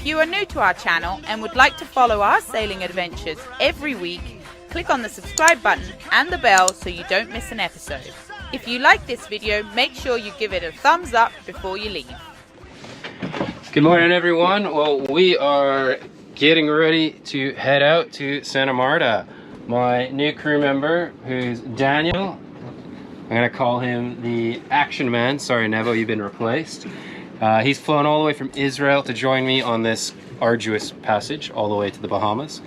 you are new to our channel and would like to follow our sailing adventures every week, click on the subscribe button and the bell so you don't miss an episode. If you like this video, make sure you give it a thumbs up before you leave. Good morning, everyone. Well, we are getting ready to head out to Santa Marta. My new crew member, who's Daniel, I'm gonna call him the action man. Sorry, Nevo, you've been replaced. He's flown all the way from Israel to join me on this arduous passage all the way to the Bahamas.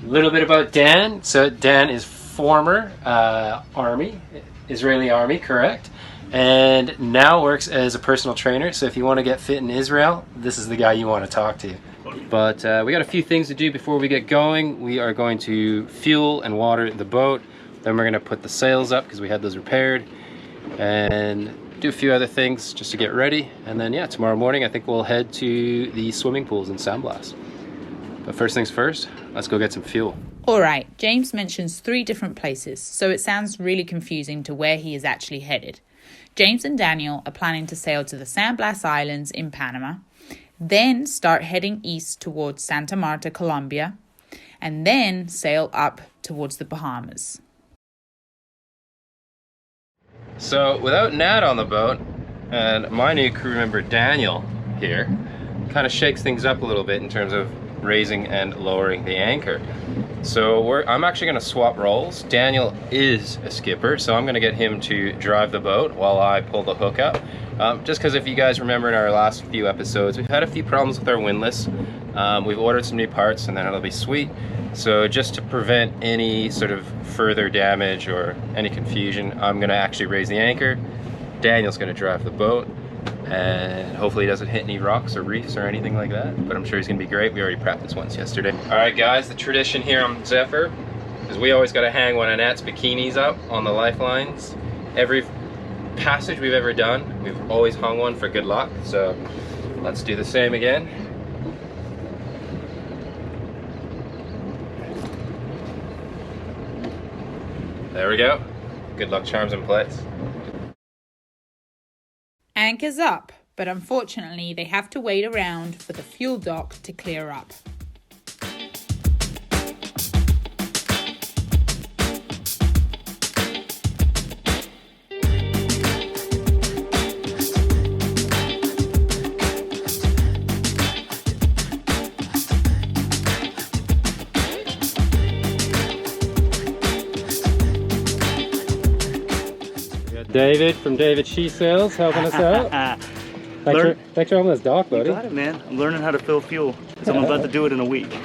A little bit about Dan. So Dan is former Israeli Army, correct? And now works as a personal trainer. So if you want to get fit in Israel, this is the guy you want to talk to. But we got a few things to do before we get going. We are going to fuel and water the boat. Then we're going to put the sails up because we had those repaired. And do a few other things just to get ready. And then, yeah, tomorrow morning I think we'll head to the swimming pools in San Blas. But first things first, let's go get some fuel. Alright, James mentions 3 different places, so it sounds really confusing to where he is actually headed. James and Daniel are planning to sail to the San Blas Islands in Panama, then start heading east towards Santa Marta, Colombia, and then sail up towards the Bahamas. So without Nat on the boat and my new crew member Daniel here, kind of shakes things up a little bit in terms of raising and lowering the anchor. So I'm actually going to swap roles. Daniel is a skipper, so I'm going to get him to drive the boat while I pull the hook up. Just because if you guys remember in our last few episodes, we've had a few problems with our windlass. We've ordered some new parts and then it'll be sweet. So just to prevent any sort of further damage or any confusion, I'm going to actually raise the anchor. Daniel's going to drive the boat. And hopefully he doesn't hit any rocks or reefs or anything like that, but I'm sure he's gonna be great. We already practiced once yesterday. All right, guys, the tradition here on Zephyr is we always gotta hang one of Nat's bikinis up on the lifelines. Every passage we've ever done, we've always hung one for good luck. So let's do the same again. There we go. Good luck charms in place. Anchor's up, but unfortunately they have to wait around for the fuel dock to clear up. David from David She Sails helping us out. Thanks for helping us dock, buddy. You got it, man. I'm learning how to fill fuel, so I'm about to do it in a week.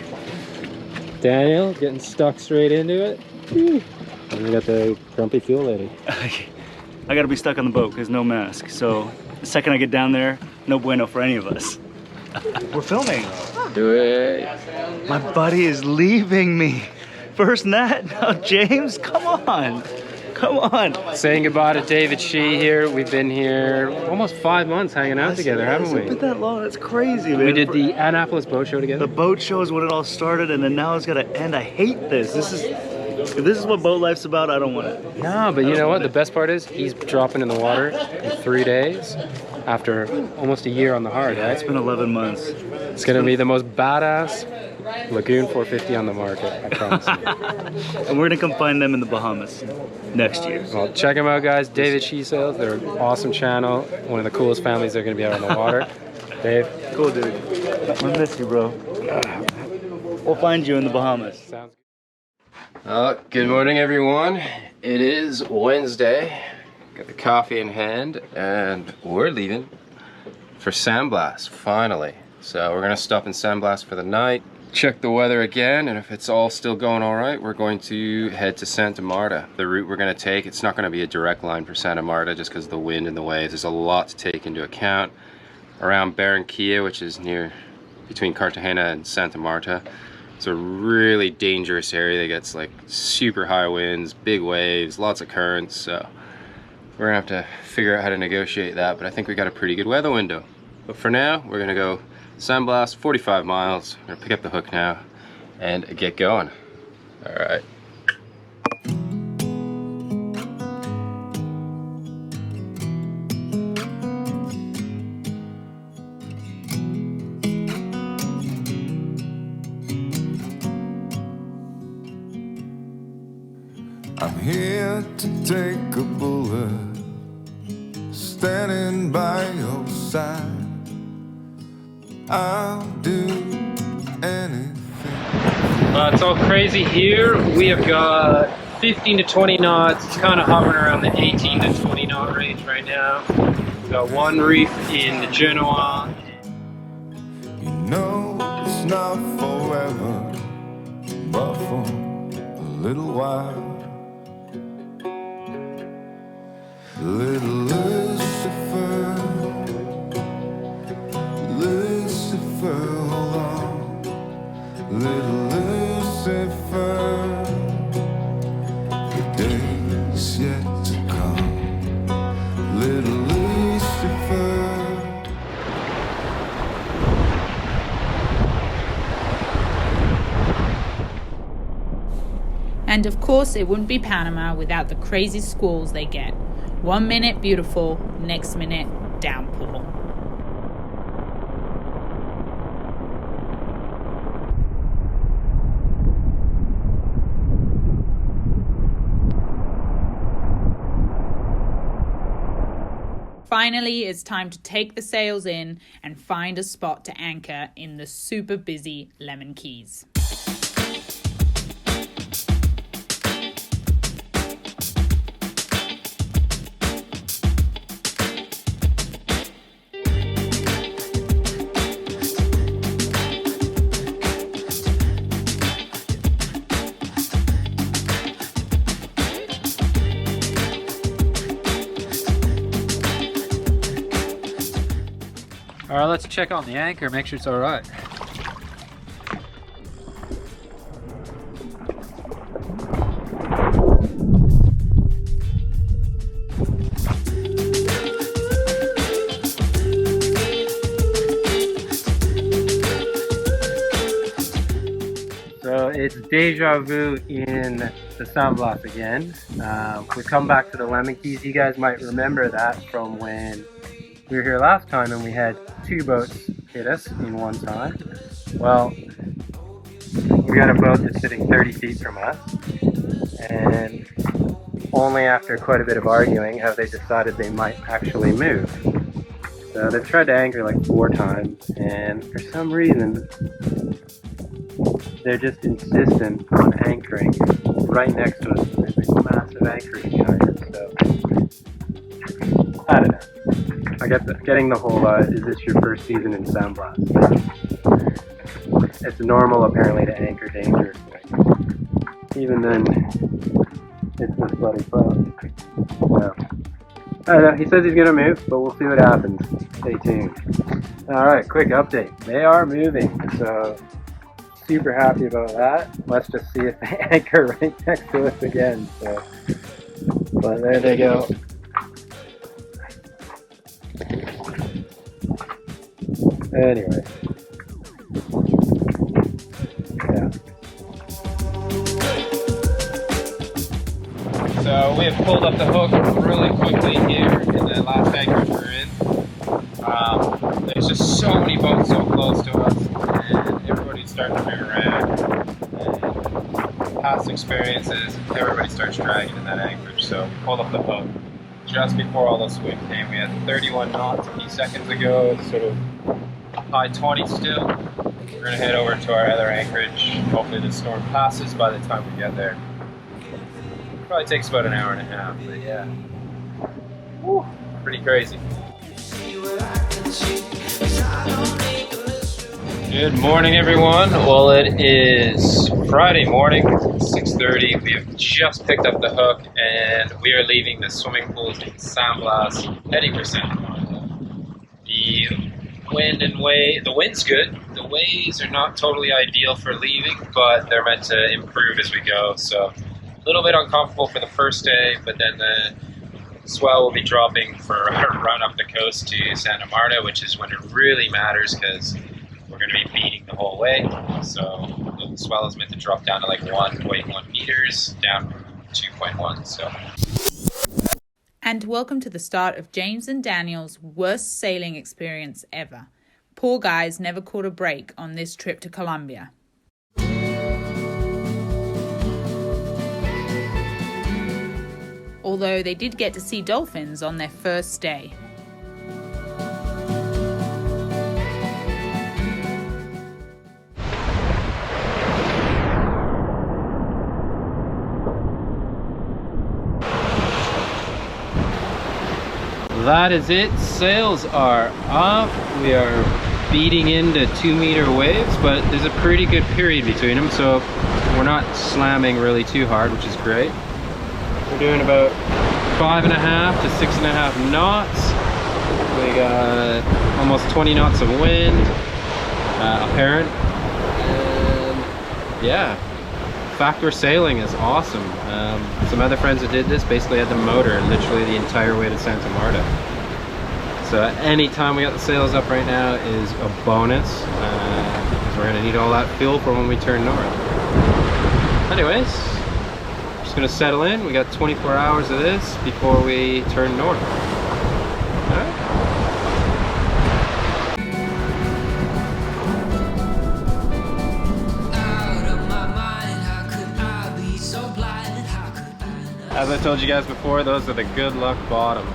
Daniel getting stuck straight into it. And we got the grumpy fuel lady. I gotta be stuck on the boat because no mask. So the second I get down there, no bueno for any of us. We're filming. Do it. My buddy is leaving me. First Nat, now James. Come on. Come on. Saying goodbye to David She here. We've been here almost 5 months hanging out together, haven't we? It's been that long. That's crazy, man. We did the Annapolis boat show together. The boat show is when it all started, and then now it's gotta end. I hate this. If this is what boat life's about, I don't want it. No, but you know what? The best part is he's dropping in the water in 3 days after almost a year on the hard, right? It's been 11 months. It's gonna be the most badass Lagoon 450 on the market, I promise you. And we're gonna come find them in the Bahamas next year. Well, check them out, guys. David She Sails. They're an awesome channel. One of the coolest families that are gonna be out on the water. Dave. Cool, dude. I miss you, bro. We'll find you in the Bahamas. Sounds good. Good morning, everyone. It is Wednesday. Got the coffee in hand, and we're leaving for San Blas, finally. So we're gonna stop in San Blas for the night, check the weather again, and if it's all still going all right, we're going to head to Santa Marta. The route we're gonna take, it's not gonna be a direct line for Santa Marta just because of the wind and the waves. There's a lot to take into account. Around Barranquilla, which is near between Cartagena and Santa Marta, it's a really dangerous area that gets like super high winds, big waves, lots of currents. So we're gonna have to figure out how to negotiate that, but I think we got a pretty good weather window. But for now, we're gonna go San Blas, 45 miles. I'm gonna pick up the hook now and get going. All right. I'm here to take a bullet, standing by your side. I'll do anything. It's all crazy here. We have got 15 to 20 knots. It's kind of hovering around the 18 to 20 knot range right now. We've got one reef in the Genoa. You know it's not forever, but for a little while. Little Lucifer, Lucifer, hold on. Little Lucifer, the day's yet to come. Little Lucifer. And of course, it wouldn't be Panama without the crazy squalls they get. 1 minute beautiful, next minute downpour. Finally, it's time to take the sails in and find a spot to anchor in the super busy Lemon Keys. All right, let's check on the anchor, make sure it's all right. So it's deja vu in the San Blas again. We come back to the Lemon Keys. You guys might remember that from when we were here last time and we had 2 boats hit us in one time. Well, we got a boat that's sitting 30 feet from us, and only after quite a bit of arguing have they decided they might actually move. So they've tried to anchor like 4 times, and for some reason they're just insistent on anchoring right next to us. There's a massive anchorage behind us, so I don't know. I get getting the whole, is this your first season in San Blas? It's normal apparently to anchor dangerously. Even then, it's this bloody boat. So, I don't know, he says he's going to move, but we'll see what happens. Stay tuned. Alright, quick update. They are moving, so super happy about that. Let's just see if they anchor right next to us again. So, but there they go. Anyway, yeah. So we have pulled up the hook really quickly here in the last anchorage we're in. There's just so many boats so close to us, and everybody's starting to move around. And past experiences, everybody starts dragging in that anchorage. So we pulled up the hook just before all this wind came. We had 31 knots a few seconds ago. It's sort of high 20 still. We're going to head over to our other anchorage. Hopefully the storm passes by the time we get there. Probably takes about an hour and a half, but yeah. Woo, pretty crazy. Good morning, everyone. Well, it is Friday morning, 6:30. We have just picked up the hook and we are leaving the swimming pools in San Blas, heading for Santa Monica. The wind and wave, the wind's good. The waves are not totally ideal for leaving, but they're meant to improve as we go. So a little bit uncomfortable for the first day, but then the swell will be dropping for a run up the coast to Santa Marta, which is when it really matters because we're going to be beating the whole way. So the swell is meant to drop down to like 1.1 meters, down from 2.1. So. And welcome to the start of James and Daniel's worst sailing experience ever. Poor guys never caught a break on this trip to Colombia. although they did get to see dolphins on their first day. That is it. Sails are off. We are beating into 2-meter waves, but there's a pretty good period between them, so we're not slamming really too hard, which is great. We're doing about 5.5 to 6.5 knots. We got almost 20 knots of wind, apparent, and yeah, factor sailing is awesome. Some other friends that did this basically had the motor literally the entire way to Santa Marta. So anytime we got the sails up right now is a bonus, because we're gonna need all that fuel for when we turn north. Anyways, just gonna settle in. We got 24 hours of this before we turn north. All right. As I told you guys before, those are the good luck bottoms.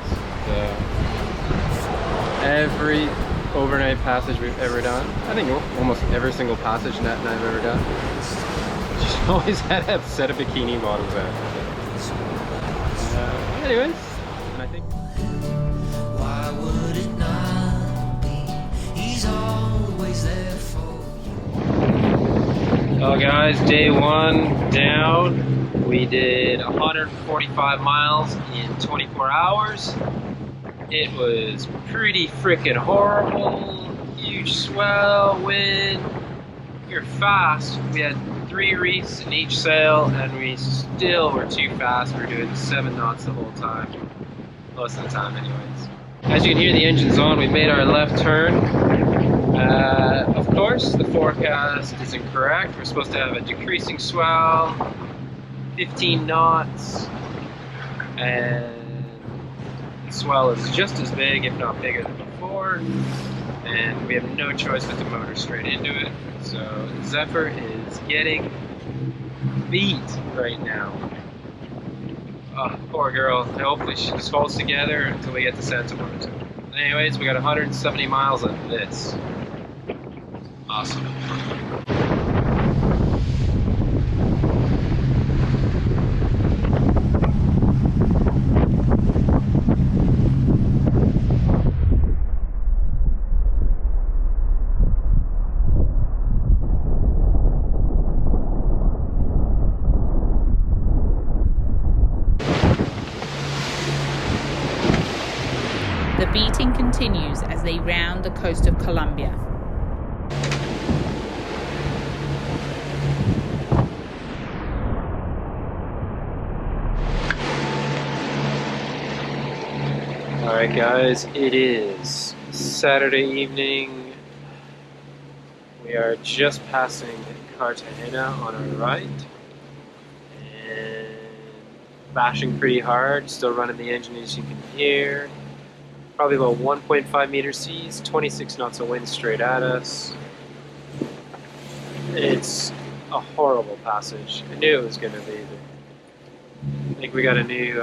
Every overnight passage we've ever done, I think almost every single passage net I've ever done, just always had a set of bikini bottoms out. Anyways, and I think. Why would it not be? He's always there for you. Oh guys, day 1 down. We did 145 miles in 24 hours. It was pretty freaking horrible. Huge swell, wind. We were fast. We had 3 reefs in each sail, and we still were too fast. We were doing 7 knots the whole time. Most of the time, anyways. As you can hear, the engine's on. We made our left turn. Of course, the forecast is incorrect. We're supposed to have a decreasing swell, 15 knots, and the swell is just as big, if not bigger than before, and we have no choice but to motor straight into it. So Zephyr is getting beat right now. Oh, poor girl. Hopefully she just holds together until we get to Santa Marta. Anyways, we got 170 miles of this. Awesome. The beating continues as they round the coast of Colombia. Alright guys, it is Saturday evening. We are just passing Cartagena on our right. And bashing pretty hard, still running the engine as you can hear. Probably about 1.5 meter seas, 26 knots of wind straight at us. It's a horrible passage. I knew it was going to be, but I think we got a new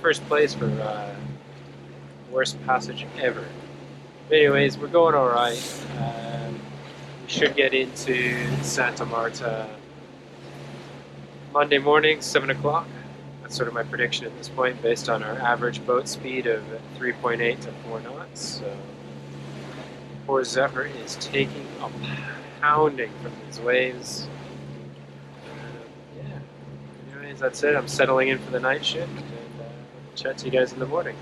first place for worst passage ever. But anyways, we're going all right. We should get into Santa Marta Monday morning, 7 o'clock. That's sort of my prediction at this point, based on our average boat speed of 3.8 to 4 knots. So poor Zephyr is taking a pounding from these waves. Yeah. Anyways, that's it. I'm settling in for the night shift, and chat to you guys in the morning.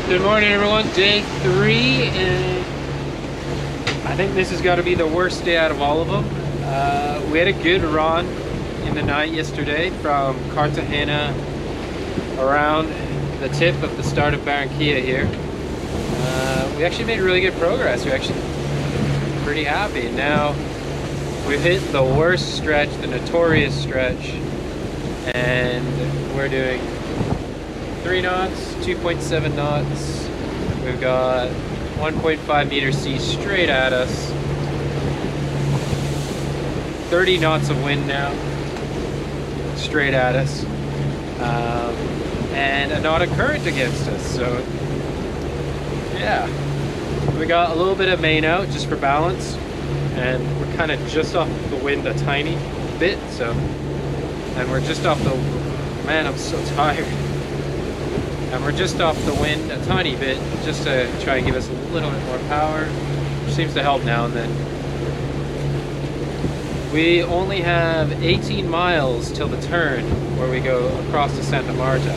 Good morning everyone, day 3, and I think this has got to be the worst day out of all of them. We had a good run in the night yesterday from Cartagena around the tip of the start of Barranquilla here. We actually made really good progress. We're actually pretty happy. Now we've hit the worst stretch, the notorious stretch, and we're doing 3 knots, 2.7 knots, We've got 1.5 meter sea straight at us. 30 knots of wind now, straight at us. And a knot of current against us, so yeah. We got a little bit of main out just for balance, and we're kind of just off the wind a tiny bit, so, and we're just off the, man, I'm so tired. And we're just off the wind a tiny bit, just to try and give us a little bit more power, which seems to help now and then. We only have 18 miles till the turn where we go across to Santa Marta.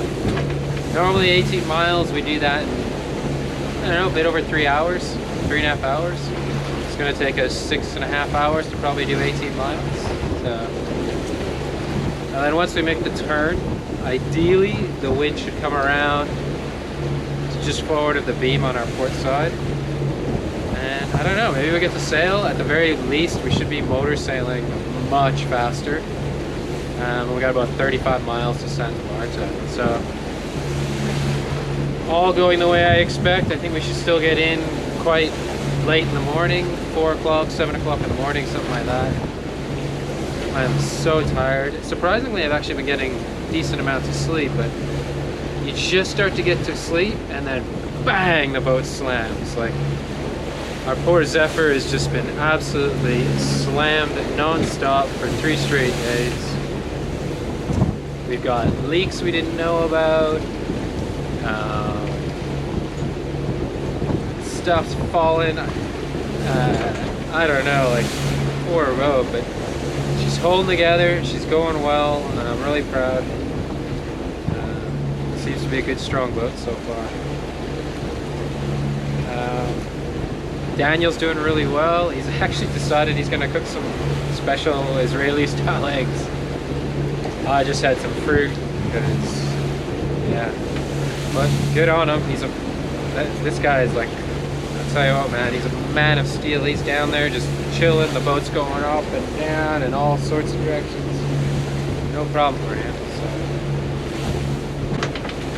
Normally 18 miles, we do that in, I don't know, a bit over 3 hours, 3.5 hours. It's gonna take us 6.5 hours to probably do 18 miles. So, and then once we make the turn, ideally the wind should come around to just forward of the beam on our port side. And I don't know, maybe we get to sail. At the very least, we should be motor sailing much faster. We got about 35 miles to Santa Marta. So, all going the way I expect. I think we should still get in quite late in the morning, 4 o'clock, 7 o'clock in the morning, something like that. I'm so tired. Surprisingly, I've actually been getting decent amounts of sleep, but you just start to get to sleep and then bang, the boat slams. Like, our poor Zephyr has just been absolutely slammed non-stop for 3 straight days. We've got leaks we didn't know about. Stuff's fallen. I don't know, like, poor boat, but she's holding together. She's going well, and I'm really proud. Seems to be a good, strong boat so far. Daniel's doing really well. He's actually decided he's gonna cook some special Israeli style eggs. I just had some fruit because, yeah, but good on him. This guy is like, I'll tell you what, man, he's a man of steel. He's down there just chilling. The boat's going up and down in all sorts of directions. No problem for him.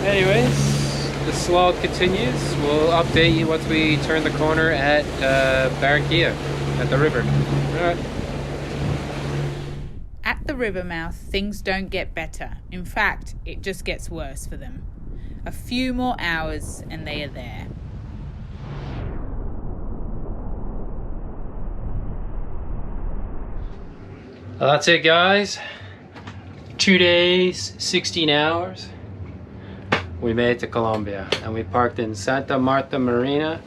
So, anyways, the slog continues. We'll update you once we turn the corner at Barranquilla, at the river. All right. At the river mouth, things don't get better. In fact, it just gets worse for them. A few more hours and they are there. Well, that's it, guys. 2 days, 16 hours. We made it to Colombia, and we parked in Santa Marta Marina,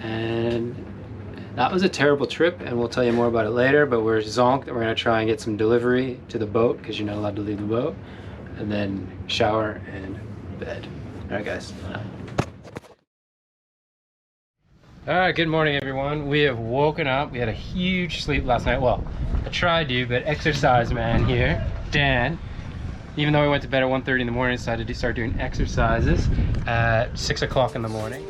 and that was a terrible trip, and we'll tell you more about it later. But we're zonked, and we're gonna try and get some delivery to the boat, because you're not allowed to leave the boat, and then shower and bed. All right, guys. All right, good morning, everyone. We have woken up. We had a huge sleep last night. Well, I tried to, but exercise man here, Dan, even though we went to bed at 1:30 in the morning, decided to start doing exercises at 6 o'clock in the morning.